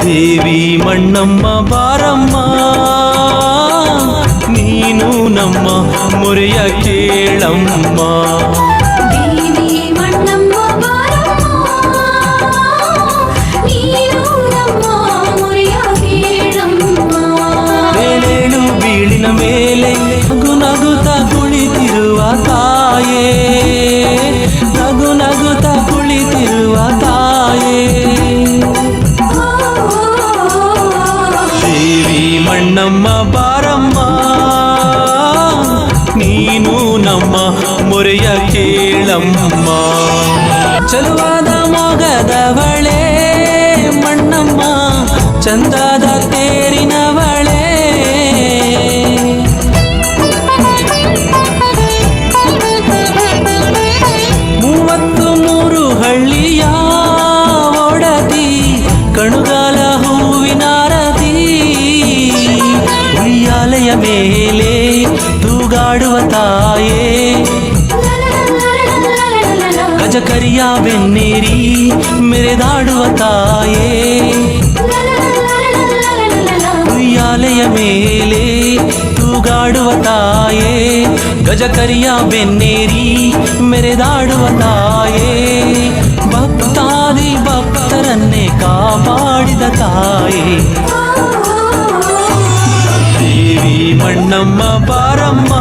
ದೇವಿ ಮಣ್ಣಮ್ಮ ಬಾರಮ್ಮ, ನೀನು ನಮ್ಮ ಮೊರೆಯ ಕೇಳಮ್ಮ. ದೇವಿ ಮಣ್ಣಮ್ಮ ಬಾರಮ್ಮ, ನೀನು ನಮ್ಮ ಮೊರೆಯ ಕೇಳಮ್ಮ. ಏಳೇಳು ಬೀಳಿನ ಮೇಲೆ ನಗು ನಗುತ್ತ ಕುಳಿತಿರುವ ತಾಯೇ, ನಗು ನಗುತ್ತ ಕುಳಿತಿರುವ ತಾಯೇ. ದೇವಿ ಮಣ್ಣಮ್ಮ ಬಾರಮ್ಮ, ನೀನು ನಮ್ಮ ಮೊರೆಯ ಕೇಳಮ್ಮ. ಚಲುವಾದ ಮೊಗದವಳೆ ಮಣ್ಣಮ್ಮ, ಚಂದದ ತೇರಿನವಳೆ. 33 ಹಳ್ಳಿಯ ಒಡತಿ, ಕಣುಗಾಲ ಹೂವಿನಾರತಿ. ಉಯ್ಯಾಲೆಯ ಮೇಲೆ ತೂಗಾಡುವ ತಾಯೇ, ಗಜಕರಿಯ ಬೆನ್ನೇರಿ ಮೆರೆದಾಡುವ ತಾಯೇ. ಉಯ್ಯಾಲೆಯ ಮೇಲೆ ತೂಗಾಡುವ ತಾಯೇ, ಗಜಕರಿಯ ಬೆನ್ನೇರಿ ಮೆರೆದಾಡುವ ತಾಯೇ. ಭಕ್ತಾದಿ ಭಕ್ತರನ್ನೇ ಕಾಪಾಡಿದ ತಾಯೇ. ದೇವಿ ಮಣ್ಣಮ್ಮ ಬಾರಮ್ಮ,